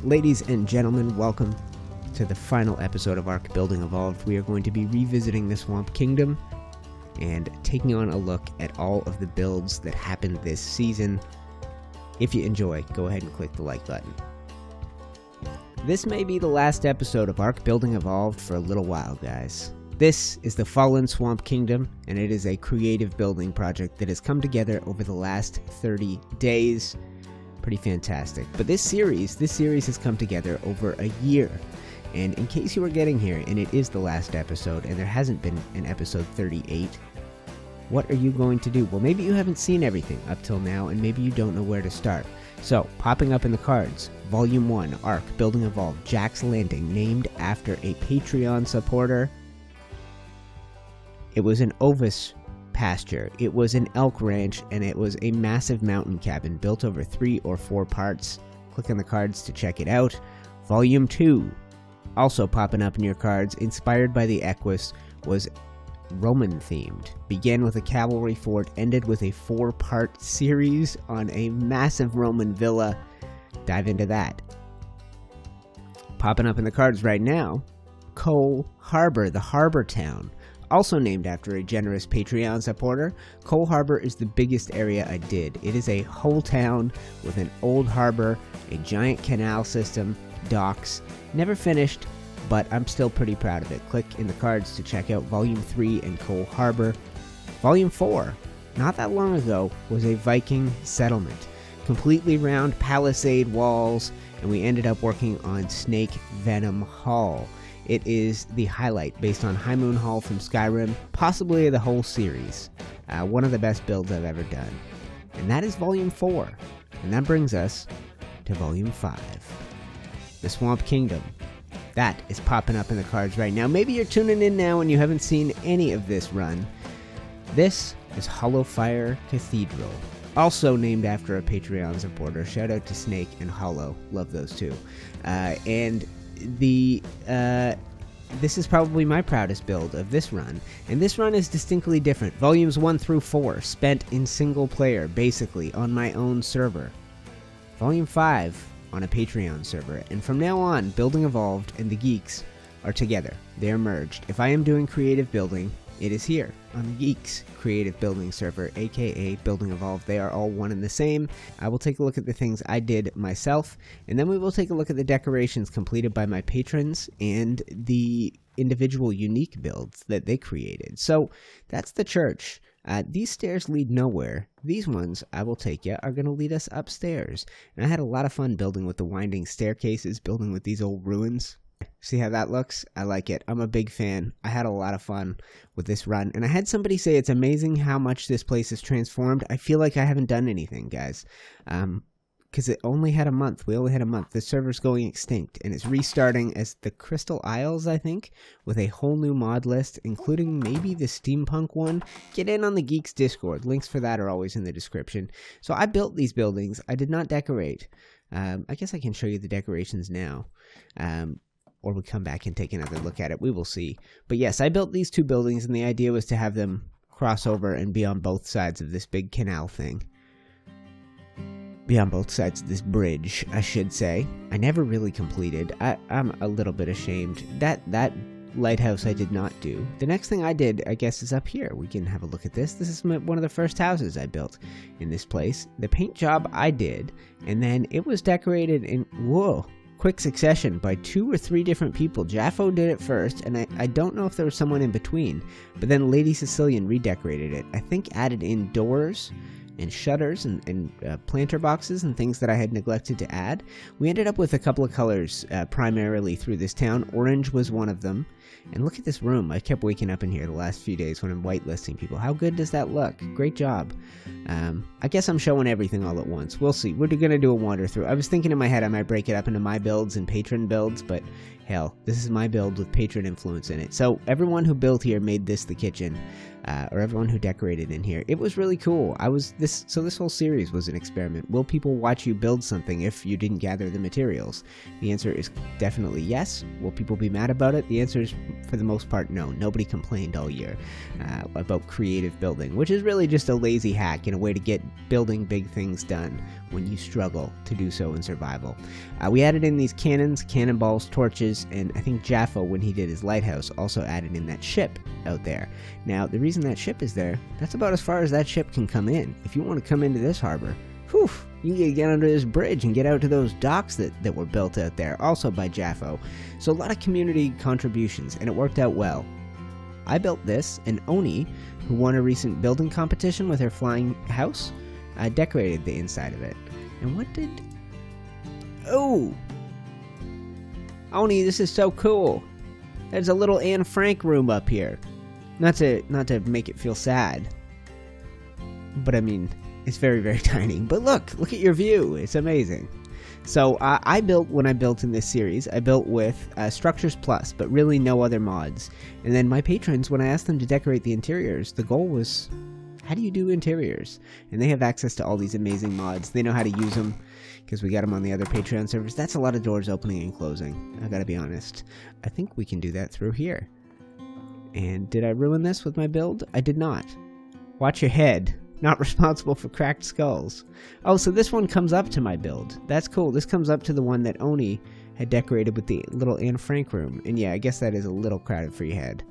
Ladies and gentlemen, welcome to the final episode of Ark Building Evolved. We are going to be revisiting the Swamp Kingdom and taking on a look at all of the builds that happened this season. If you enjoy, go ahead and click the like button. This may be the last episode of Ark Building Evolved for a little while, guys. This is the Fallen Swamp Kingdom, and it is a creative building project that has come together over the last 30 days. Pretty fantastic. But this series has come together over a year. And in case you were getting here, and it is the last episode, and there hasn't been an episode 38, what are you going to do? Well, maybe you haven't seen everything up till now, and maybe you don't know where to start. So, popping up in the cards, Volume 1, Ark Building Evolved, Jack's Landing, named after a Patreon supporter. It was an Ovis pasture, it was an elk ranch, and it was a massive mountain cabin built over 3 or 4 parts. Click on the cards to check it out. Volume 2, also popping up in your cards, inspired by the Equus, was Roman themed. Began with a cavalry fort, ended with a 4-part series on a massive Roman villa. Dive into that. Popping up in the cards right now, Cole Harbor, the harbor town. Also named after a generous Patreon supporter, Cole Harbor is the biggest area I did. It is a whole town with an old harbor, a giant canal system, docks. Never finished, but I'm still pretty proud of it. Click in the cards to check out Volume 3 and Cole Harbor. Volume 4, not that long ago, was a Viking settlement. Completely round palisade walls, and we ended up working on Snake Venom Hall. It is the highlight based on High Moon Hall from Skyrim, possibly the whole series. One of the best builds I've ever done. And that is Volume 4. And that brings us to Volume 5. The Swamp Kingdom. That is popping up in the cards right now. Maybe you're tuning in now and you haven't seen any of this run. This is Hollowfire Cathedral. Also named after a Patreon supporter. Shout out to Snake and Hollow. Love those two. This is probably my proudest build of this run, and this run is distinctly different. Volumes 1 through 4 spent in single player, basically, on my own server. Volume 5 on a Patreon server, and from now on, Building Evolved and the Geeks are together. They are merged. If I am doing creative building, it is here on the Geeks creative building server, aka Building Evolved. They are all one and the same. I will take a look at the things I did myself, and then we will take a look at the decorations completed by my patrons and the individual unique builds that they created. So that's the church. These stairs lead nowhere. These ones, I will take you, are going to lead us upstairs. And I had a lot of fun building with the winding staircases, building with these old ruins. See how that looks? I like it. I'm a big fan. I had a lot of fun with this run. And I had somebody say it's amazing how much this place has transformed. I feel like I haven't done anything, guys. Because it only had a month. We only had a month. The server's going extinct. And it's restarting as the Crystal Isles, I think, with a whole new mod list, including maybe the steampunk one. Get in on the Geeks Discord. Links for that are always in the description. So I built these buildings. I did not decorate. I guess I can show you the decorations now. Or we come back and take another look at it. We will see. But yes, I built these 2 buildings, and the idea was to have them cross over and be on both sides of this big canal thing. Be on both sides of this bridge, I should say. I never really completed. I'm a little bit ashamed. That lighthouse I did not do. The next thing I did, I guess, is up here. We can have a look at this. This is one of the first houses I built in this place. The paint job I did, and then it was decorated in... Whoa! Quick succession by 2 or 3 different people. Jaffo did it first, and I don't know if there was someone in between, but then Lady Sicilian redecorated it. I think added in doors and shutters and planter boxes and things that I had neglected to add. We ended up with a couple of colors primarily through this town. Orange was one of them. And look at this room. I kept waking up in here the last few days when I'm whitelisting people. How good does that look? Great job. I guess I'm showing everything all at once. We'll see. We're going to do a wander through. I was thinking in my head I might break it up into my builds and patron builds, but hell, this is my build with patron influence in it. So everyone who built here made this the kitchen. or everyone who decorated in here. It was really cool. So this whole series was an experiment. Will people watch you build something if you didn't gather the materials? The answer is definitely yes. Will people be mad about it? The answer is, for the most part, no. Nobody complained all year about creative building, which is really just a lazy hack and a way to get building big things done when you struggle to do so in survival. We added in these cannons, cannonballs, torches, and I think Jaffa, when he did his lighthouse, also added in that ship out there. Now, the reason that ship is there, that's about as far as that ship can come in. If you want to come into this harbor, whew, you can get under this bridge and get out to those docks that were built out there, also by Jaffo. So a lot of community contributions, and it worked out well. I built this, and Oni, who won a recent building competition with her flying house, decorated the inside of it. And what did... Oh! Oni, this is so cool! There's a little Anne Frank room up here. Not to make it feel sad. But I mean, it's very, very tiny. But look at your view. It's amazing. So I built, when I built in this series, I built with Structures Plus, but really no other mods. And then my patrons, when I asked them to decorate the interiors, the goal was, how do you do interiors? And they have access to all these amazing mods. They know how to use them, because we got them on the other Patreon servers. That's a lot of doors opening and closing, I gotta be honest. I think we can do that through here. And did I ruin this with my build? I did not. Watch your head. Not responsible for cracked skulls. Oh, so this one comes up to my build. That's cool. This comes up to the one that Oni had decorated with the little Anne Frank room. And yeah, I guess that is a little crowded for your head.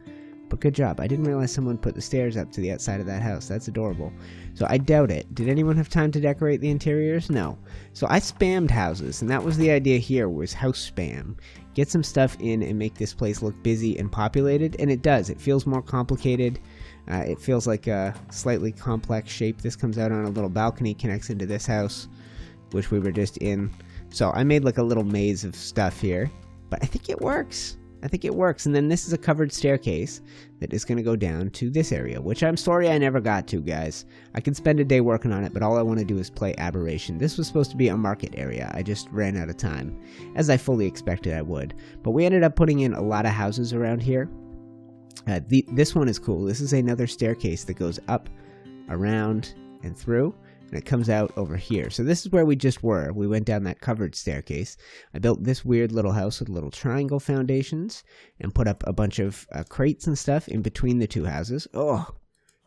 But good job. I didn't realize someone put the stairs up to the outside of that house. That's adorable. So I doubt it. Did anyone have time to decorate the interiors? No. So I spammed houses, and that was the idea here, was house spam. Get some stuff in and make this place look busy and populated, and it does. It feels more complicated. It feels like a slightly complex shape. This comes out on a little balcony, connects into this house, which we were just in. So I made like a little maze of stuff here, but I think it works. I think it works. And then this is a covered staircase that is going to go down to this area, which I'm sorry I never got to, guys. I could spend a day working on it, but all I want to do is play Aberration. This was supposed to be a market area. I just ran out of time, as I fully expected I would. But we ended up putting in a lot of houses around here. This one is cool. This is another staircase that goes up, around, and through. And it comes out over here. So this is where we just were. We went down that covered staircase. I built this weird little house with little triangle foundations and put up a bunch of crates and stuff in between the two houses. Oh,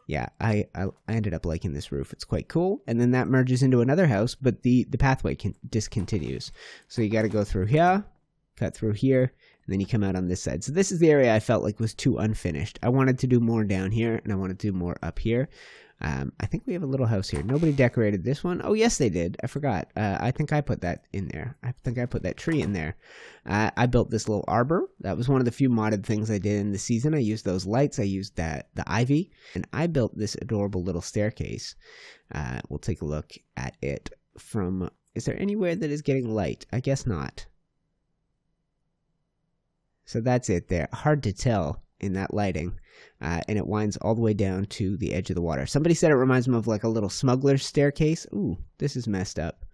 yeah, I ended up liking this roof. It's quite cool. And then that merges into another house, but the pathway discontinues. So you got to go through here, cut through here, and then you come out on this side. So this is the area I felt like was too unfinished. I wanted to do more down here, and I wanted to do more up here. I think we have a little house here. Nobody decorated this one. Oh, yes, they did. I forgot. I think I put that in there. I think I put that tree in there. I built this little arbor. That was one of the few modded things I did in the season. I used those lights. I used the ivy. And I built this adorable little staircase. We'll take a look at it from... Is there anywhere that is getting light? I guess not. So that's it there. Hard to tell in that lighting. And it winds all the way down to the edge of the water. Somebody said it reminds them of like a little smuggler's staircase. Ooh, this is messed up.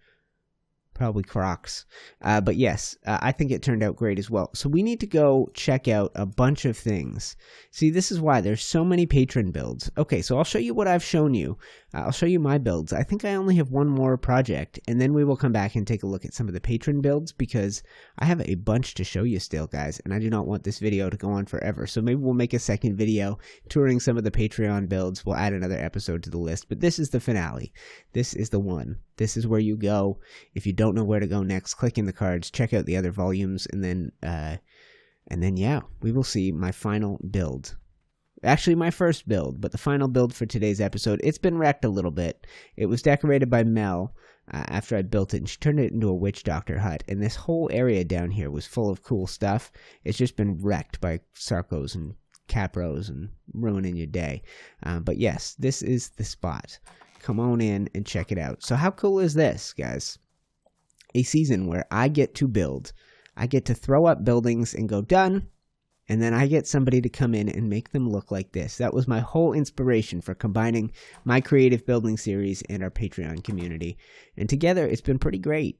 Probably Crocs. But yes, I think it turned out great as well. So we need to go check out a bunch of things. See, this is why there's so many patron builds. Okay, so I'll show you what I've shown you. I'll show you my builds. I think I only have one more project, and then we will come back and take a look at some of the patron builds, because I have a bunch to show you still, guys, and I do not want this video to go on forever. So maybe we'll make a second video touring some of the Patreon builds. We'll add another episode to the list, but this is the finale. This is the one. This is where you go. If you don't know where to go next, click in the cards, check out the other volumes, and then yeah, we will see my final build. Actually, my first build, but the final build for today's episode. It's been wrecked a little bit. It was decorated by Mel after I built it, and she turned it into a witch doctor hut. And this whole area down here was full of cool stuff. It's just been wrecked by Sarcos and Capros and ruining your day. But yes, this is the spot. Come on in and check it out. So how cool is this, guys? A season where I get to build. I get to throw up buildings and go done. And then I get somebody to come in and make them look like this. That was my whole inspiration for combining my creative building series and our Patreon community. And together, it's been pretty great.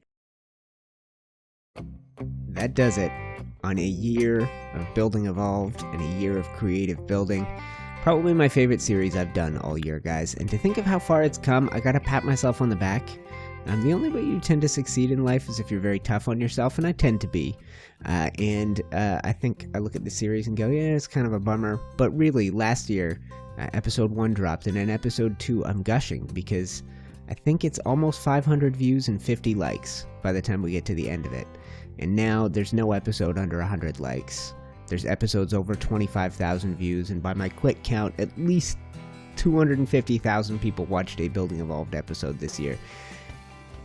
That does it on a year of Building Evolved and a year of creative building. Probably my favorite series I've done all year, guys, and to think of how far it's come, I gotta pat myself on the back. The only way you tend to succeed in life is if you're very tough on yourself, and I tend to be. I think I look at the series and go, yeah, it's kind of a bummer. But really, last year, episode 1 dropped, and in episode 2, I'm gushing because I think it's almost 500 views and 50 likes by the time we get to the end of it. And now there's no episode under 100 likes. There's episodes over 25,000 views, and by my quick count, at least 250,000 people watched a Building Evolved episode this year.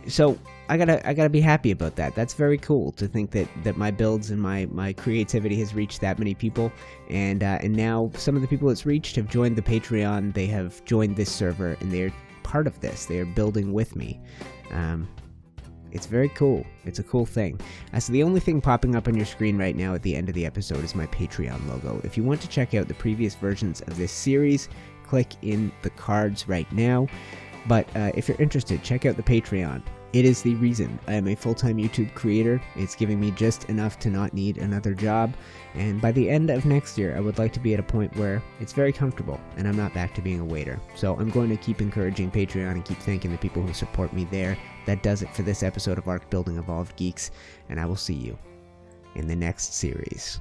So I gotta be happy about that. That's very cool to think that my builds and my creativity has reached that many people, and now some of the people it's reached have joined the Patreon. They have joined this server, and they're part of this. They are building with me. It's very cool. It's a cool thing. So the only thing popping up on your screen right now at the end of the episode is my Patreon logo. If you want to check out the previous versions of this series, click in the cards right now. But if you're interested, check out the Patreon. It is the reason I am a full-time YouTube creator. It's giving me just enough to not need another job. And by the end of next year, I would like to be at a point where it's very comfortable and I'm not back to being a waiter. So I'm going to keep encouraging Patreon and keep thanking the people who support me there. That does it for this episode of Ark Building Evolved, geeks. And I will see you in the next series.